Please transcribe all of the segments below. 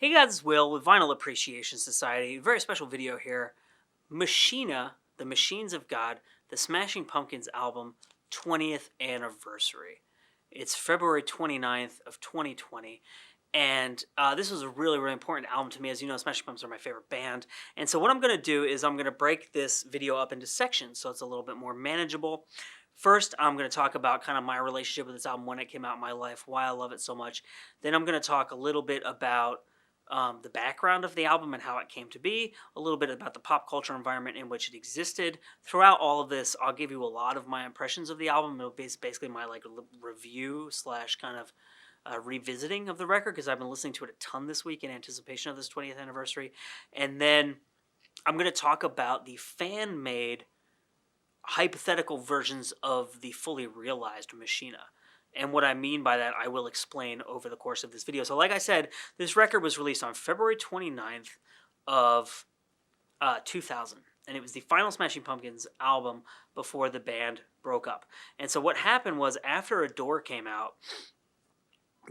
Hey guys, it's Will with Vinyl Appreciation Society. Very special video here. Machina, The Machines of God, the Smashing Pumpkins album, 20th anniversary. It's February 29th of 2020. And this was a really, really important album to me. As you know, Smashing Pumpkins are my favorite band. And so what I'm going to do is I'm going to break this video up into sections so it's a little bit more manageable. First, I'm going to talk about kind of my relationship with this album, when it came out in my life, why I love it so much. Then I'm going to talk a little bit about the background of the album and how it came to be, a little bit about the pop culture environment in which it existed. Throughout all of this, I'll give you a lot of my impressions of the album. It'll be basically my review slash kind of revisiting of the record, because I've been listening to it a ton this week in anticipation of this 20th anniversary. And then I'm going to talk about the fan-made hypothetical versions of the fully realized Machina. And what I mean by that, I will explain over the course of this video. So like I said, this record was released on February 29th of 2000. And it was the final Smashing Pumpkins album before the band broke up. And so what happened was, after Adore came out,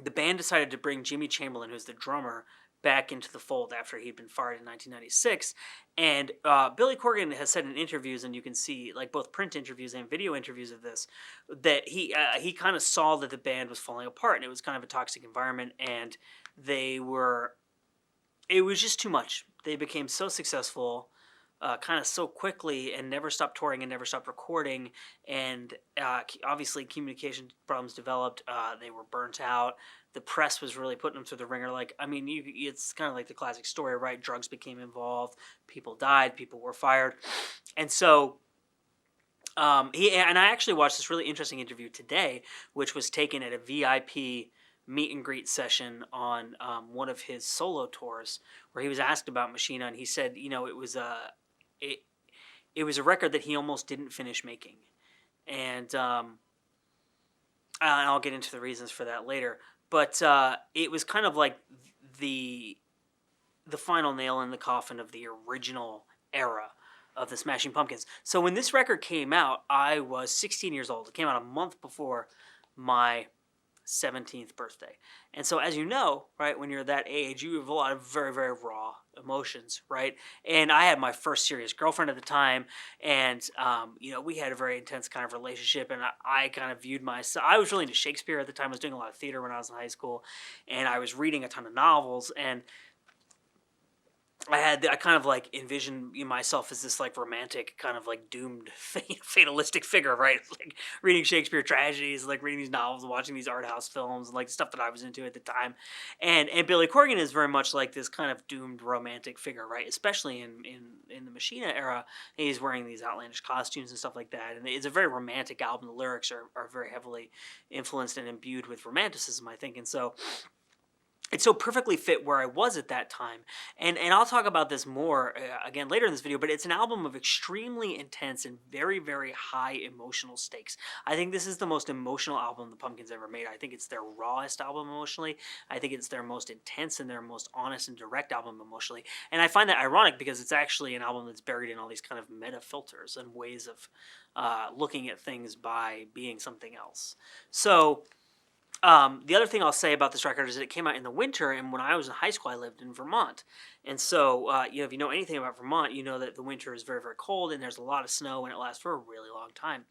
the band decided to bring Jimmy Chamberlain, who's the drummer, back into the fold after he'd been fired in 1996. And Billy Corgan has said in interviews, and you can see like both print interviews and video interviews of this, that he kind of saw that the band was falling apart and it was kind of a toxic environment, and it was just too much. They became so successful kind of so quickly and never stopped touring and never stopped recording, and obviously communication problems developed. They were burnt out. The press was really putting them through the ringer. It's kind of like the classic story, right? Drugs became involved. People died. People were fired. And so I actually watched this really interesting interview today, which was taken at a VIP meet and greet session on one of his solo tours, where he was asked about Machina, and he said, it was a record that he almost didn't finish making. And I'll get into the reasons for that later. But it was kind of like the final nail in the coffin of the original era of the Smashing Pumpkins. So when this record came out, I was 16 years old. It came out a month before my 17th birthday. And so, as you know, right, when you're that age, you have a lot of very, very raw emotions, right? And I had my first serious girlfriend at the time, and we had a very intense kind of relationship, and I kind of viewed myself, I was really into Shakespeare at the time. I was doing a lot of theater when I was in high school, and I was reading a ton of novels, and I kind of like envisioned myself as this like romantic kind of like doomed fatalistic figure, right? Like reading Shakespeare tragedies, like reading these novels, watching these art house films, and like stuff that I was into at the time. And Billy Corgan is very much like this kind of doomed romantic figure, right? Especially in the Machina era, he's wearing these outlandish costumes and stuff like that. And it's a very romantic album. The lyrics are very heavily influenced and imbued with romanticism, I think. And so it so perfectly fit where I was at that time. And I'll talk about this more again later in this video, but it's an album of extremely intense and very, very high emotional stakes. I think this is the most emotional album the Pumpkins ever made. I think it's their rawest album emotionally. I think it's their most intense and their most honest and direct album emotionally. And I find that ironic, because it's actually an album that's buried in all these kind of meta filters and ways of looking at things by being something else. So the other thing I'll say about this record is that it came out in the winter, and when I was in high school, I lived in Vermont. And so, if you know anything about Vermont, you know that the winter is very, very cold, and there's a lot of snow, and it lasts for a really long time.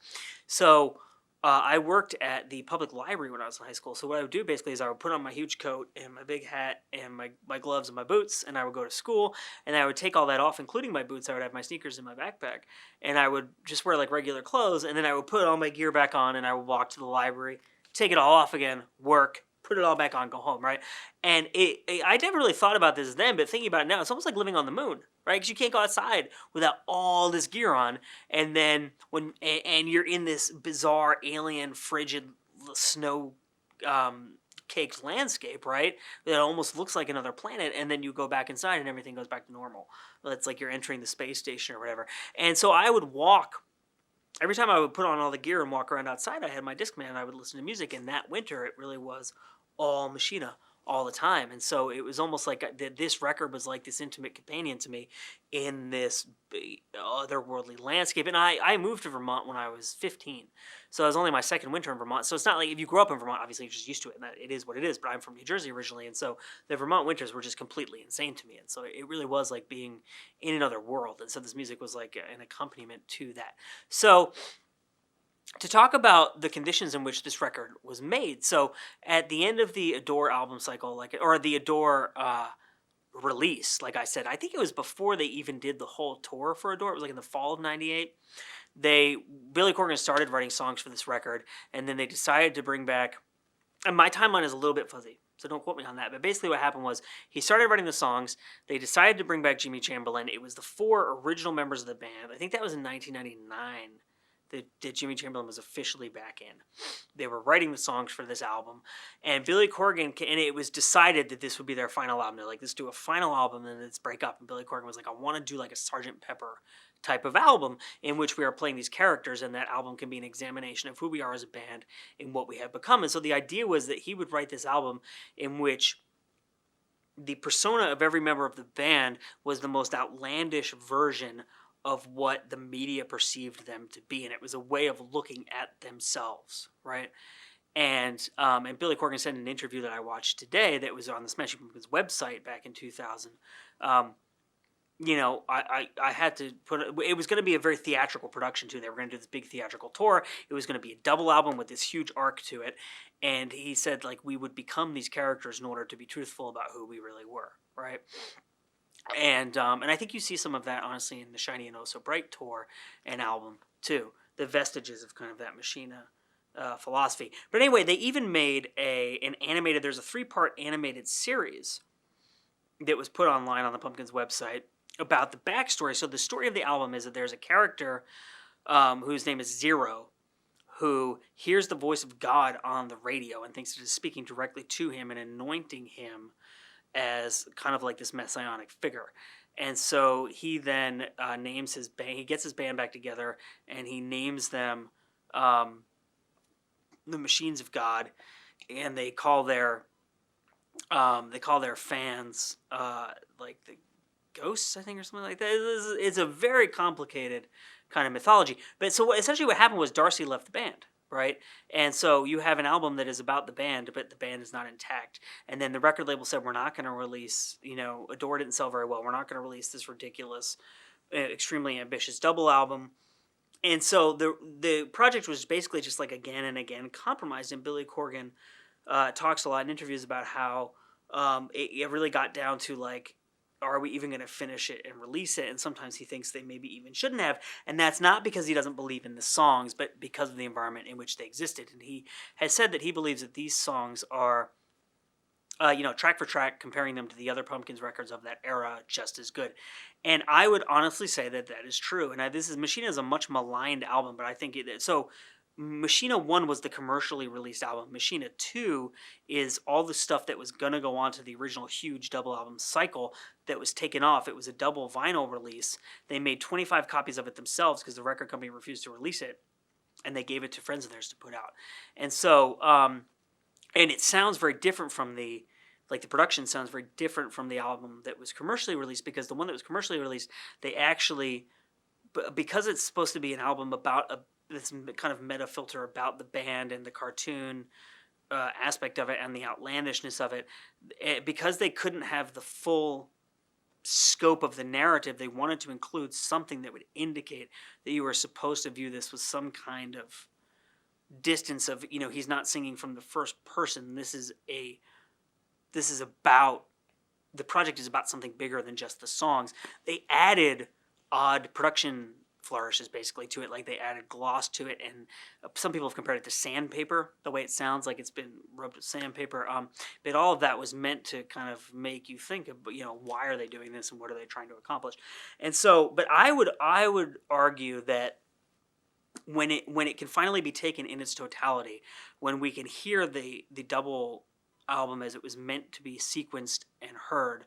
So, I worked at the public library when I was in high school. So what I would do basically is I would put on my huge coat and my big hat and my gloves and my boots, and I would go to school, and I would take all that off, including my boots. I would have my sneakers in my backpack, and I would just wear like regular clothes, and then I would put all my gear back on, and I would walk to the library, take it all off again, work, put it all back on, go home, right? And I never really thought about this then, but thinking about it now, it's almost like living on the moon, right? Because you can't go outside without all this gear on, and then and you're in this bizarre, alien, frigid, snow caked landscape, right? That almost looks like another planet, and then you go back inside and everything goes back to normal. It's like you're entering the space station or whatever. And so I would walk. Every time I would put on all the gear and walk around outside, I had my Discman and I would listen to music. And that winter, it really was all Machina, all the time. And so it was almost like this record was like this intimate companion to me in this otherworldly landscape. And I moved to Vermont when I was 15. So it was only my second winter in Vermont. So it's not like if you grew up in Vermont, obviously you're just used to it, and that it is what it is. But I'm from New Jersey originally, and so the Vermont winters were just completely insane to me. And so it really was like being in another world. And so this music was like an accompaniment to that. So to talk about the conditions in which this record was made. So at the end of the Adore album cycle, or the Adore release, like I said, I think it was before they even did the whole tour for Adore. It was like in the fall of '98. Billy Corgan started writing songs for this record, and then they decided to bring back. And my timeline is a little bit fuzzy, so don't quote me on that. But basically, what happened was he started writing the songs. They decided to bring back Jimmy Chamberlin. It was the 4 original members of the band. I think that was in 1999. That Jimmy Chamberlin was officially back in. They were writing the songs for this album, and Billy Corgan, and it was decided that this would be their final album. They're like, let's do a final album, and then let's break up. And Billy Corgan was like, I want to do like a Sgt. Pepper type of album in which we are playing these characters, and that album can be an examination of who we are as a band and what we have become. And so the idea was that he would write this album in which the persona of every member of the band was the most outlandish version of what the media perceived them to be, and it was a way of looking at themselves, right? And Billy Corgan said in an interview that I watched today that was on the Smashing Pumpkins website back in 2000, I had to it was going to be a very theatrical production too. They were going to do this big theatrical tour. It was going to be a double album with this huge arc to it, and he said like we would become these characters in order to be truthful about who we really were, right? And I think you see some of that, honestly, in the Shiny and Oh So Bright tour and album, too. The vestiges of kind of that Machina philosophy. But anyway, they even made there's a 3-part animated series that was put online on the Pumpkins website about the backstory. So the story of the album is that there's a character whose name is Zero, who hears the voice of God on the radio and thinks it is speaking directly to him and anointing him as kind of like this messianic figure. And so he then names his band. He gets his band back together, and he names them the Machines of God, and they call their fans like the ghosts, I think, or something like that. It's a very complicated kind of mythology. But so essentially what happened was Darcy left the band, right? And so you have an album that is about the band, but the band is not intact. And then the record label said, we're not going to release, Adore didn't sell very well. We're not going to release this ridiculous, extremely ambitious double album. And so the project was basically just like again and again compromised. And Billy Corgan talks a lot in interviews about how it really got down to like, are we even going to finish it and release it? And sometimes he thinks they maybe even shouldn't have. And that's not because he doesn't believe in the songs, but because of the environment in which they existed. And he has said that he believes that these songs are, track for track, comparing them to the other Pumpkins records of that era, just as good. And I would honestly say that that is true. And Machina is a much maligned album, but I think so Machina 1 was the commercially released album. Machina 2 is all the stuff that was going to go on to the original huge double album cycle that was taken off. It was a double vinyl release. They made 25 copies of it themselves because the record company refused to release it, and they gave it to friends of theirs to put out. And so, and it sounds very different from the production sounds very different from the album that was commercially released, because the one that was commercially released, they actually, because it's supposed to be an album about this kind of meta filter about the band and the cartoon aspect of it and the outlandishness of it, because they couldn't have the full scope of the narrative, they wanted to include something that would indicate that you were supposed to view this with some kind of distance of, he's not singing from the first person. The project is about something bigger than just the songs. They added odd production flourishes basically to it, like they added gloss to it, and some people have compared it to sandpaper, the way it sounds like it's been rubbed with sandpaper, but all of that was meant to kind of make you think of, why are they doing this and what are they trying to accomplish. And so, but I would argue that when it can finally be taken in its totality, when we can hear the double album as it was meant to be sequenced and heard,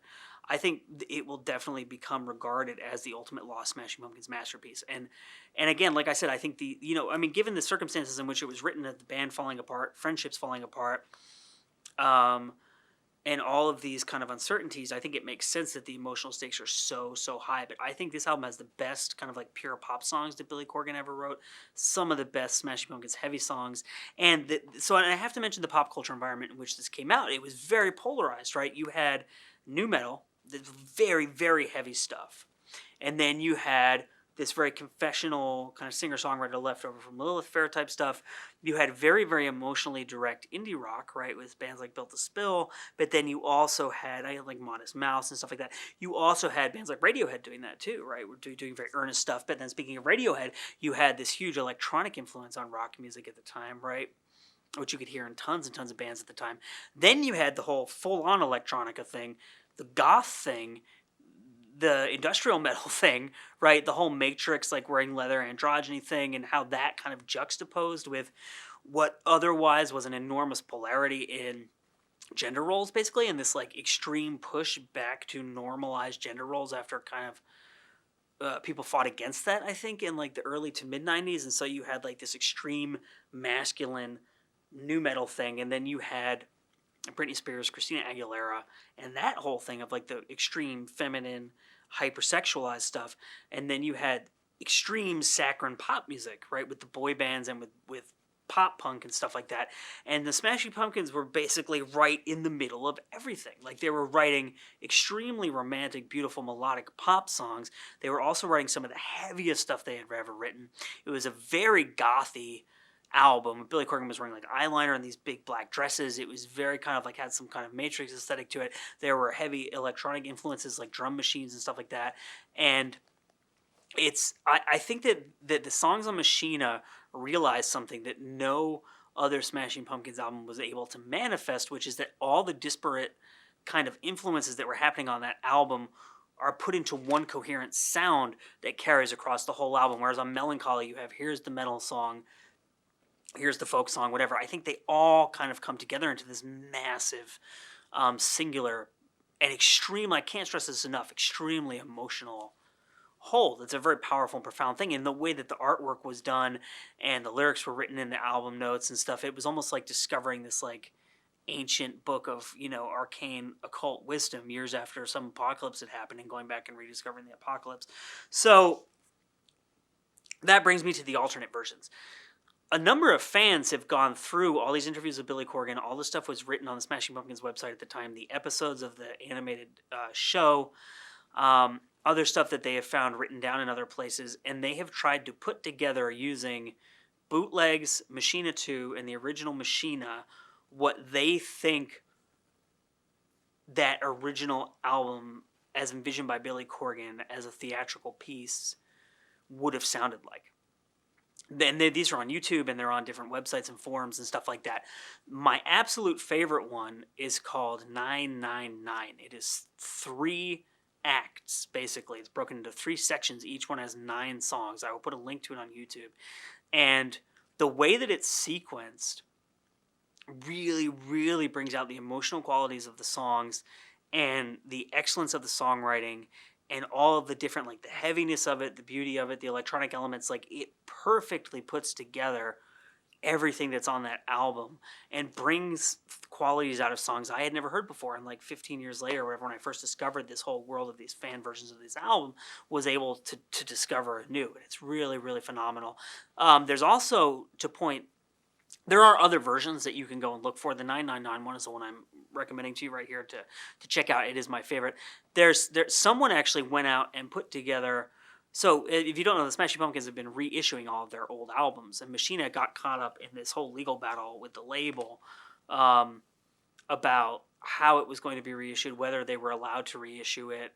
I think it will definitely become regarded as the ultimate Lost Smashing Pumpkins masterpiece. And again, like I said, I think given the circumstances in which it was written, the band falling apart, friendships falling apart, and all of these kind of uncertainties, I think it makes sense that the emotional stakes are so high. But I think this album has the best kind of like pure pop songs that Billy Corgan ever wrote. Some of the best Smashing Pumpkins heavy songs, and I have to mention the pop culture environment in which this came out. It was very polarized, right? You had nu metal, the very heavy stuff, and then you had this very confessional kind of singer-songwriter left over from Lilith Fair type stuff. You had very emotionally direct indie rock, right, with bands like Built to Spill, but then you also had like Modest Mouse and stuff like that. You also had bands like Radiohead doing that too, right? We're doing very earnest stuff, but then speaking of Radiohead, you had this huge electronic influence on rock music at the time, right? Which you could hear in tons and tons of bands at the time. Then you had the whole full-on electronica thing, the goth thing, the industrial metal thing, right? The whole Matrix, like wearing leather androgyny thing, and how that kind of juxtaposed with what otherwise was an enormous polarity in gender roles, basically, and this like extreme push back to normalize gender roles after kind of people fought against that, I think, in like the early to mid 90s. And so you had like this extreme masculine nu metal thing, and then you had Britney Spears, Christina Aguilera, and that whole thing of like the extreme feminine, hypersexualized stuff. And then you had extreme saccharine pop music, right, with the boy bands and with pop punk and stuff like that. And the Smashing Pumpkins were basically right in the middle of everything. Like they were writing extremely romantic, beautiful, melodic pop songs. They were also writing some of the heaviest stuff they had ever written. It was a very gothy album. Billy Corgan was wearing like eyeliner and these big black dresses. It was very kind of like had some kind of Matrix aesthetic to it. There were heavy electronic influences like drum machines and stuff like that. And I think that the songs on Machina realized something that no other Smashing Pumpkins album was able to manifest, which is that all the disparate kind of influences that were happening on that album are put into one coherent sound that carries across the whole album. Whereas on Melancholy, you have here's the metal song, here's the folk song, whatever. I think they all kind of come together into this massive, singular, and extreme, I can't stress this enough, extremely emotional whole. That's a very powerful and profound thing. And the way that the artwork was done and the lyrics were written in the album notes and stuff, it was almost like discovering this like ancient book of, arcane occult wisdom years after some apocalypse had happened, and going back and rediscovering the apocalypse. So that brings me to the alternate versions. A number of fans have gone through all these interviews with Billy Corgan. All this stuff was written on the Smashing Pumpkins website at the time. The episodes of the animated show, other stuff that they have found written down in other places, and they have tried to put together, using bootlegs, Machina 2, and the original Machina, what they think that original album, as envisioned by Billy Corgan as a theatrical piece, would have sounded like. And these are on YouTube, and they're on different websites and forums and stuff like that. My absolute favorite one is called 999. It is 3 acts, basically. It's broken into 3 sections. Each one has 9 songs. I will put a link to it on YouTube. And the way that it's sequenced really brings out the emotional qualities of the songs and the excellence of the songwriting and all of the different, like the heaviness of it, the beauty of it, the electronic elements. Like it perfectly puts together everything that's on that album and brings qualities out of songs I had never heard before. And like 15 years later, whatever, when I first discovered this whole world of these fan versions of this album, was able to discover anew. And it's really phenomenal. There's also, there are other versions that you can go and look for. The 999 one is the one I'm recommending to you right here to check out. It is my favorite. There's someone actually went out and put together. So if you don't know, the Smashing Pumpkins have been reissuing all of their old albums, and Machina got caught up in this whole legal battle with the label about how it was going to be reissued, whether they were allowed to reissue it.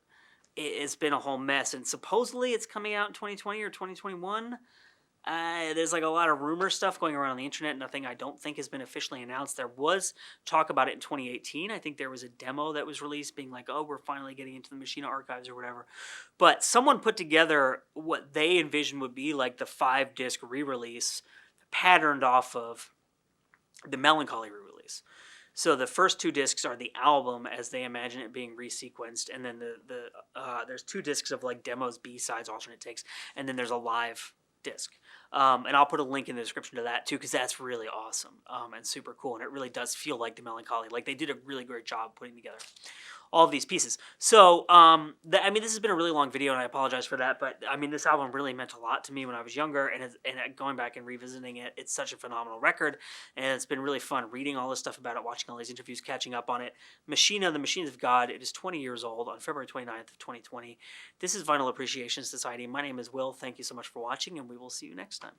It's been a whole mess, and supposedly it's coming out in 2020 or 2021. There's like a lot of rumor stuff going around on the internet. Nothing I don't think has been officially announced. There was talk about it in 2018. I think there was a demo that was released being like, oh, we're finally getting into the Machina archives or whatever. But someone put together what they envisioned would be like the 5-disc re-release patterned off of the Melancholy re-release. So the first 2 discs are the album as they imagine it being resequenced, and then there's 2 discs of like demos, B-sides, alternate takes, and then there's a live disc. And I'll put a link in the description to that too, because that's really awesome and super cool. And it really does feel like the Melancholy. Like they did a really great job putting together all of these pieces. So, I mean, this has been a really long video, and I apologize for that. But I mean, this album really meant a lot to me when I was younger, and going back and revisiting it, it's such a phenomenal record, and it's been really fun reading all this stuff about it, watching all these interviews, catching up on it. Machina, the Machines of God. It is 20 years old on February 29th of 2020. This is Vinyl Appreciation Society. My name is Will. Thank you so much for watching, and we will see you next time.